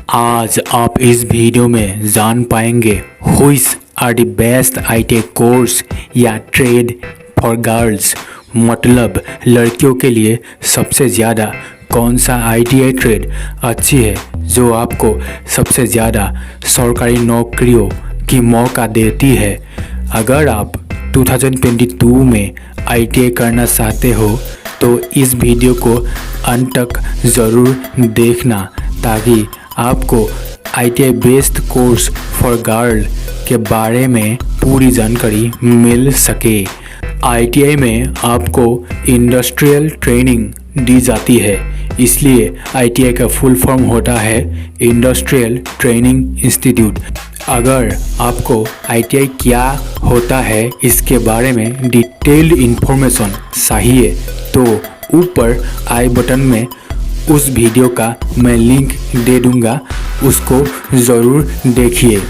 आज आप इस वीडियो में जान पाएंगे which are the best IT course या ट्रेड फॉर गर्ल्स, मतलब लड़कियों के लिए सबसे ज़्यादा कौन सा आईटीआई ट्रेड अच्छी है जो आपको सबसे ज़्यादा सरकारी नौकरियों की मौका देती है। अगर आप 2022 में आईटीआई करना चाहते हो तो इस वीडियो को अंत तक ज़रूर देखना ताकि आपको ITI based course for girl के बारे में पूरी जानकारी मिल सके। आईटीआई में आपको इंडस्ट्रियल ट्रेनिंग दी जाती है, इसलिए आईटीआई का फुल फॉर्म होता है इंडस्ट्रियल ट्रेनिंग इंस्टीट्यूट। अगर आपको आईटीआई क्या होता है इसके बारे में डिटेल्ड इन्फॉर्मेशन चाहिए तो ऊपर आई बटन में उस वीडियो का मैं लिंक दे दूंगा, उसको ज़रूर देखिए।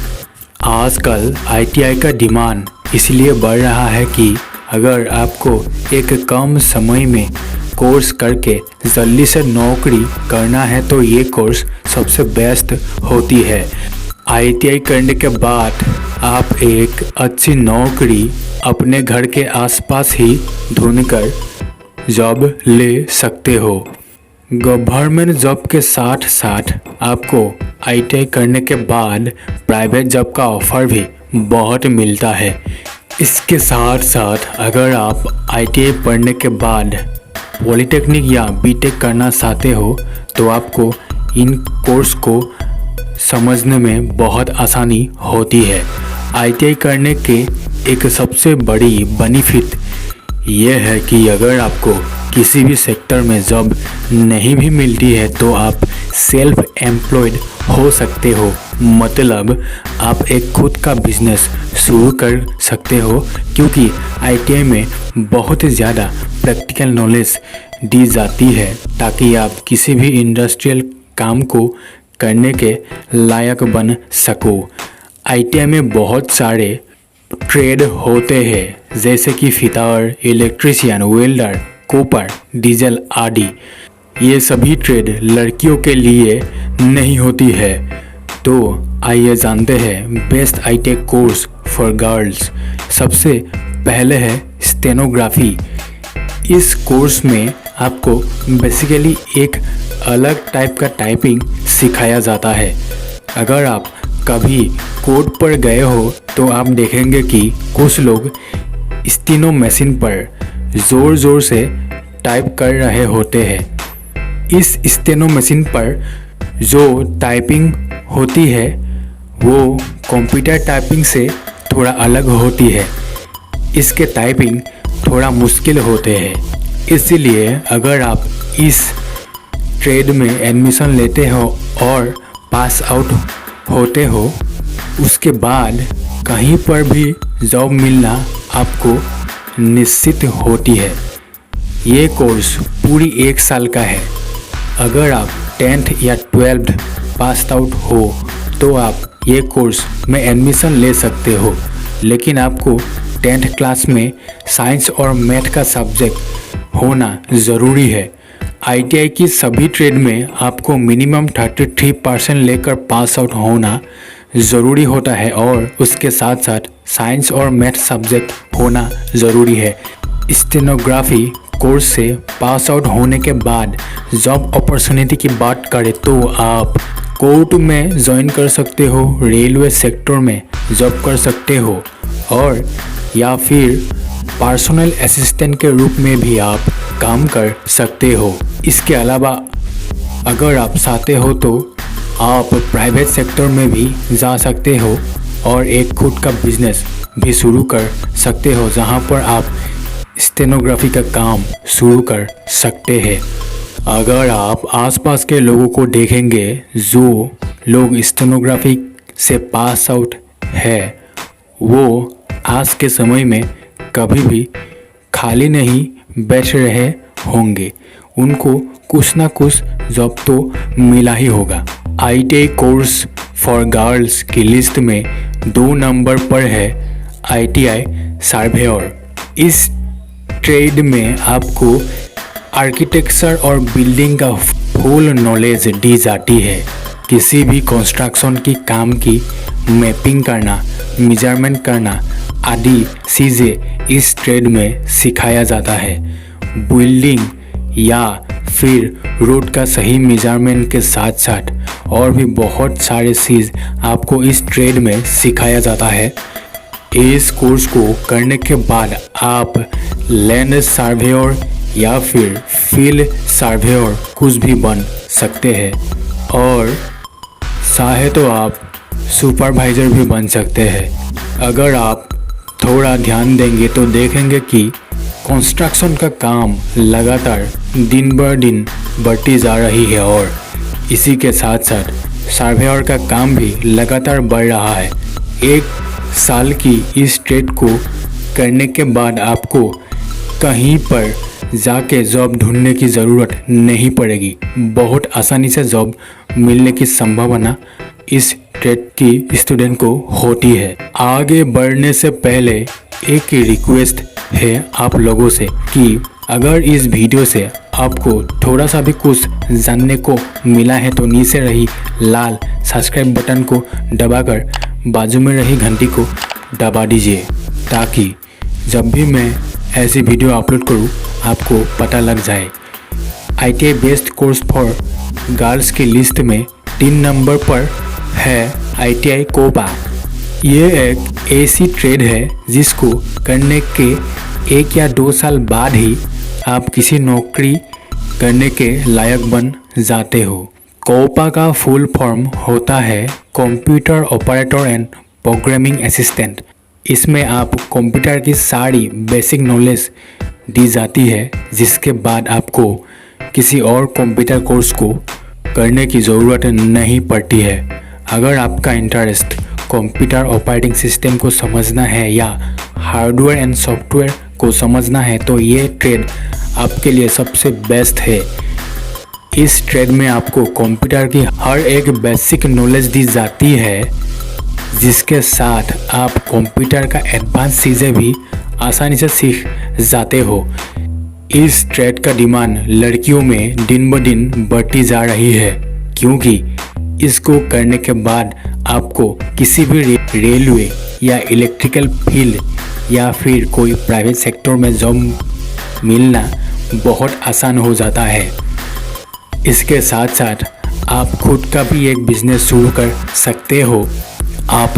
आजकल आईटीआई का डिमांड इसलिए बढ़ रहा है कि अगर आपको एक कम समय में कोर्स करके जल्दी से नौकरी करना है तो ये कोर्स सबसे बेस्ट होती है। आईटीआई करने के बाद आप एक अच्छी नौकरी अपने घर के आसपास ही ढूंढकर जॉब ले सकते हो। गवर्नमेंट जॉब के साथ साथ आपको आईटीआई करने के बाद प्राइवेट जॉब का ऑफ़र भी बहुत मिलता है। इसके साथ साथ अगर आप आईटीआई पढ़ने के बाद पॉलिटेक्निक या बीटेक करना चाहते हो तो आपको इन कोर्स को समझने में बहुत आसानी होती है। आईटीआई करने के एक सबसे बड़ी बेनिफिट ये है कि अगर आपको किसी भी सेक्टर में जॉब नहीं भी मिलती है तो आप सेल्फ एम्प्लॉयड हो सकते हो, मतलब आप एक खुद का बिजनेस शुरू कर सकते हो क्योंकि आईटीआई में बहुत ज़्यादा प्रैक्टिकल नॉलेज दी जाती है ताकि आप किसी भी इंडस्ट्रियल काम को करने के लायक बन सको। आईटीआई में बहुत सारे ट्रेड होते हैं जैसे कि fitter, electrician, welder, Cooper, diesel आदि। ये सभी ट्रेड लड़कियों के लिए नहीं होती है। तो आइए जानते हैं best ITI course for girls. सबसे पहले है स्टेनोग्राफी। इस कोर्स में आपको बेसिकली एक अलग टाइप का टाइपिंग सिखाया जाता है। अगर आप कभी कोर्ट पर गए हो तो आप देखेंगे कि कुछ लोग स्टेनो मशीन पर ज़ोर ज़ोर से टाइप कर रहे होते हैं। इस स्टेनो मशीन पर जो टाइपिंग होती है वो कंप्यूटर टाइपिंग से थोड़ा अलग होती है। इसके टाइपिंग थोड़ा मुश्किल होते हैं। इसलिए अगर आप इस ट्रेड में एडमिशन लेते हो और पास आउट होते हो उसके बाद कहीं पर भी जॉब मिलना आपको निश्चित होती है। ये कोर्स पूरी 1 साल का है। अगर आप 10th या 12th पास आउट हो तो आप ये कोर्स में एडमिशन ले सकते हो, लेकिन आपको 10th क्लास में साइंस और मैथ का सब्जेक्ट होना ज़रूरी है। आईटीआई की सभी ट्रेड में आपको मिनिमम 33% लेकर पास आउट होना ज़रूरी होता है और उसके साथ साथ साइंस और मैथ सब्जेक्ट होना ज़रूरी है। स्टेनोग्राफी कोर्स से पास आउट होने के बाद जॉब अपॉर्चुनिटी की बात करें तो आप कोर्ट में ज्वाइन कर सकते हो, रेलवे सेक्टर में जॉब कर सकते हो और या फिर पर्सनल असिस्टेंट के रूप में भी आप काम कर सकते हो। इसके अलावा अगर आप चाहते हो तो आप प्राइवेट सेक्टर में भी जा सकते हो और एक खुद का बिजनेस भी शुरू कर सकते हो जहां पर आप स्टेनोग्राफी का काम शुरू कर सकते हैं। अगर आप आसपास के लोगों को देखेंगे जो लोग स्टेनोग्राफी से पास आउट है वो आज के समय में कभी भी खाली नहीं बैठ रहे होंगे, उनको कुछ ना कुछ जॉब तो मिला ही होगा। आईटीआई कोर्स फॉर गर्ल्स की लिस्ट में 2 नंबर पर है आईटीआई सर्वेयर। इस ट्रेड में आपको आर्किटेक्चर और बिल्डिंग का फुल नॉलेज दी जाती है। किसी भी कंस्ट्रक्शन की काम की मैपिंग करना, मेजरमेंट करना आदि चीज़ें इस ट्रेड में सिखाया जाता है। बिल्डिंग या फिर रोड का सही मेजरमेंट के साथ साथ और भी बहुत सारे चीज़ आपको इस ट्रेड में सिखाया जाता है। इस कोर्स को करने के बाद आप लैंड सर्वेयर या फिर फील्ड सर्वेयर कुछ भी बन सकते हैं और चाहे तो आप सुपरवाइज़र भी बन सकते हैं। अगर आप थोड़ा ध्यान देंगे तो देखेंगे कि कंस्ट्रक्शन का काम लगातार दिन ब दिन बढ़ती जा रही है और इसी के साथ साथ सर्वेयर का काम भी लगातार बढ़ रहा है। एक साल की इस ट्रेड को करने के बाद आपको कहीं पर जाके जॉब ढूंढने की ज़रूरत नहीं पड़ेगी। बहुत आसानी से जॉब मिलने की संभावना इस ट्रेड की स्टूडेंट को होती है। आगे बढ़ने से पहले एक रिक्वेस्ट है आप लोगों से कि अगर इस वीडियो से आपको थोड़ा सा भी कुछ जानने को मिला है तो नीचे रही लाल सब्सक्राइब बटन को दबाकर बाजू में रही घंटी को दबा दीजिए ताकि जब भी मैं ऐसी वीडियो अपलोड करूं आपको पता लग जाए। ITI best course for girls की लिस्ट में 3 नंबर पर है ITI कोपा। ये एक ऐसी ट्रेड है जिसको करने के 1 या 2 साल बाद ही आप किसी नौकरी करने के लायक बन जाते हो। कोपा का फुल फॉर्म होता है computer operator and programming assistant. इसमें आप कंप्यूटर की सारी बेसिक नॉलेज दी जाती है जिसके बाद आपको किसी और कंप्यूटर कोर्स को करने की ज़रूरत नहीं पड़ती है। अगर आपका इंटरेस्ट कंप्यूटर ऑपरेटिंग सिस्टम को समझना है या हार्डवेयर एंड सॉफ्टवेयर को समझना है तो ये ट्रेड आपके लिए सबसे बेस्ट है। इस ट्रेड में आपको कंप्यूटर की हर एक बेसिक नॉलेज दी जाती है जिसके साथ आप कंप्यूटर का एडवांस चीज़ें भी आसानी से सीख जाते हो। इस ट्रेड का डिमांड लड़कियों में दिन ब दिन बढ़ती जा रही है क्योंकि इसको करने के बाद आपको किसी भी रेलवे या इलेक्ट्रिकल फील्ड या फिर कोई प्राइवेट सेक्टर में जॉब मिलना बहुत आसान हो जाता है। इसके साथ साथ आप खुद का भी एक बिजनेस शुरू कर सकते हो। आप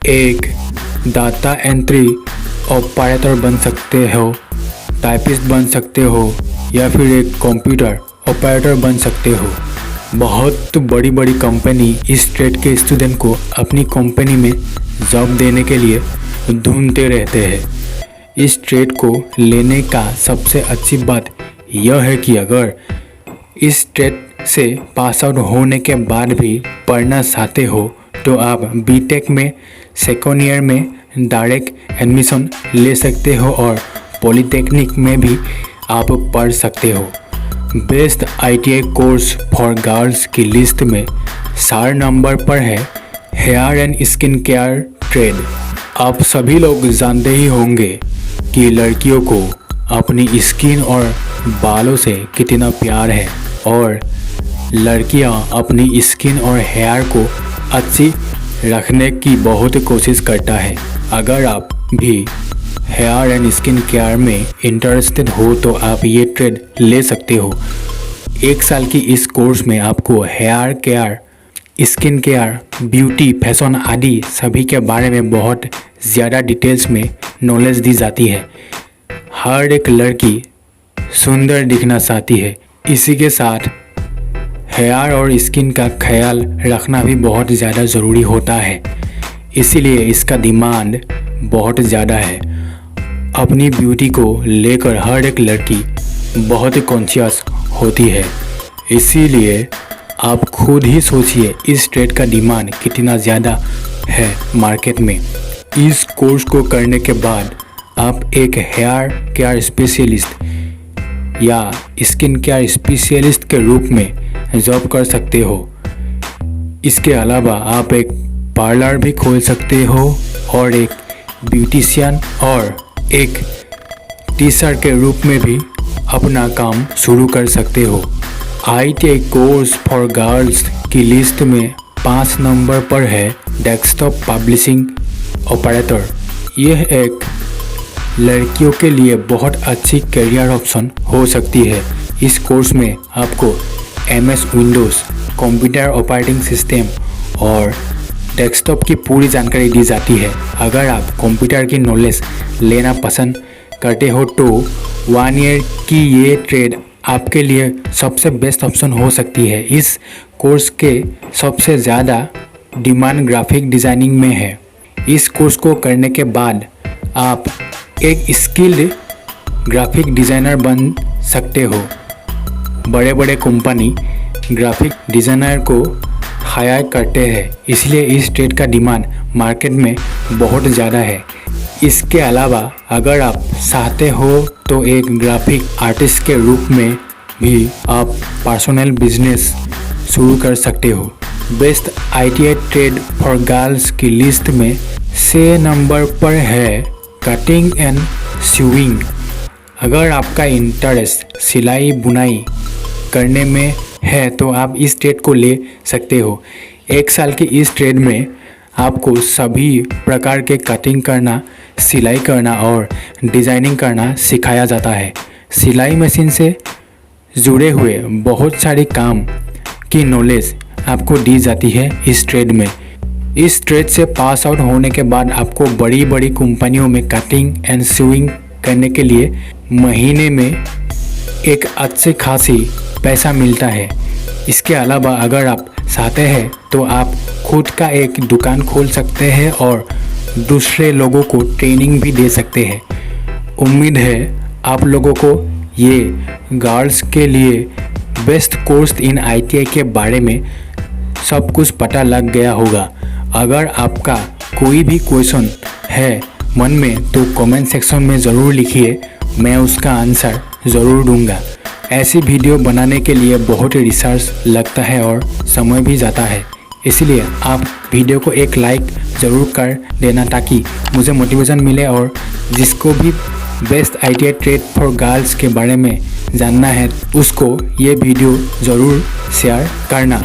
एक डाटा एंट्री ऑपरेटर बन सकते हो, टाइपिस्ट बन सकते हो या फिर एक कंप्यूटर ऑपरेटर बन सकते हो। बहुत बड़ी बड़ी कंपनी इस ट्रेड के स्टूडेंट को अपनी कंपनी में जॉब देने के लिए ढूंढते रहते हैं। इस ट्रेड को लेने का सबसे अच्छी बात यह है कि अगर इस ट्रेड से पास आउट होने के बाद भी पढ़ना चाहते हो तो आप बीटेक में सेकेंड ईयर में डायरेक्ट एडमिशन ले सकते हो और पॉलिटेक्निक में भी आप पढ़ सकते हो। Best ITI course for girls की लिस्ट में 4 नंबर पर है hair and skin care trade. आप सभी लोग जानते ही होंगे कि लड़कियों को अपनी स्किन और बालों से कितना प्यार है और लड़कियां अपनी स्किन और हेयर को अच्छी रखने की बहुत कोशिश करता है। अगर आप भी हेयर एंड स्किन केयर में इंटरेस्टेड हो तो आप ये ट्रेड ले सकते हो। 1 साल की इस कोर्स में आपको hair care, skin care, beauty, fashion आदि सभी के बारे में बहुत ज़्यादा डिटेल्स में नॉलेज दी जाती है। हर एक लड़की सुंदर दिखना चाहती है। इसी के साथ हेयर और स्किन का ख्याल रखना भी बहुत ज़्यादा ज़रूरी होता है, इसीलिए इसका डिमांड बहुत ज़्यादा है। अपनी ब्यूटी को लेकर हर एक लड़की बहुत ही कॉन्शियस होती है, इसीलिए आप खुद ही सोचिए इस ट्रेड का डिमांड कितना ज़्यादा है मार्केट में। इस कोर्स को करने के बाद आप एक हेयर केयर स्पेशलिस्ट या स्किन केयर स्पेशलिस्ट के रूप में जॉब कर सकते हो। इसके अलावा आप एक पार्लर भी खोल सकते हो और एक ब्यूटिशियन और एक टीचर के रूप में भी अपना काम शुरू कर सकते हो। ITI कोर्स फॉर गर्ल्स की लिस्ट में 5 नंबर पर है डेस्कटॉप पब्लिशिंग ऑपरेटर। यह एक लड़कियों के लिए बहुत अच्छी करियर ऑप्शन हो सकती है। इस कोर्स में आपको MS Windows, computer operating system और डेस्कटॉप की पूरी जानकारी दी जाती है। अगर आप कंप्यूटर की नॉलेज लेना पसंद करते हो तो 1 ईयर की ये ट्रेड आपके लिए सबसे बेस्ट ऑप्शन हो सकती है। इस कोर्स के सबसे ज़्यादा डिमांड ग्राफिक डिज़ाइनिंग में है। इस कोर्स को करने के बाद आप एक स्किल्ड ग्राफिक डिज़ाइनर बन सकते हो। बड़े बड़े कंपनी ग्राफिक डिज़ाइनर को हायर करते हैं, इसलिए इस ट्रेड का डिमांड मार्केट में बहुत ज़्यादा है। इसके अलावा अगर आप चाहते हो तो एक ग्राफिक आर्टिस्ट के रूप में भी आप पर्सनल बिजनेस शुरू कर सकते हो। Best ITI trade for girls की लिस्ट में 6 नंबर पर है कटिंग एंड स्यूइंग। अगर आपका इंटरेस्ट सिलाई बुनाई करने में है तो आप इस ट्रेड को ले सकते हो। 1 साल की इस ट्रेड में आपको सभी प्रकार के कटिंग करना, सिलाई करना और डिज़ाइनिंग करना सिखाया जाता है। सिलाई मशीन से जुड़े हुए बहुत सारे काम की नॉलेज आपको दी जाती है इस ट्रेड में। इस ट्रेड से पास आउट होने के बाद आपको बड़ी बड़ी कंपनियों में कटिंग एंड स्यूइंग करने के लिए महीने में एक अच्छी खासी पैसा मिलता है। इसके अलावा अगर आप चाहते हैं तो आप खुद का एक दुकान खोल सकते हैं और दूसरे लोगों को ट्रेनिंग भी दे सकते हैं। उम्मीद है आप लोगों को ये गर्ल्स के लिए बेस्ट कोर्स इन ITI के बारे में सब कुछ पता लग गया होगा। अगर आपका कोई भी क्वेश्चन है मन में तो कमेंट सेक्शन में ज़रूर लिखिए, मैं उसका आंसर ज़रूर दूंगा। ऐसी वीडियो बनाने के लिए बहुत रिसर्च लगता है और समय भी जाता है, इसलिए आप वीडियो को एक लाइक ज़रूर कर देना ताकि मुझे मोटिवेशन मिले और जिसको भी best ITI trade for girls के बारे में जानना है उसको ये वीडियो ज़रूर शेयर करना।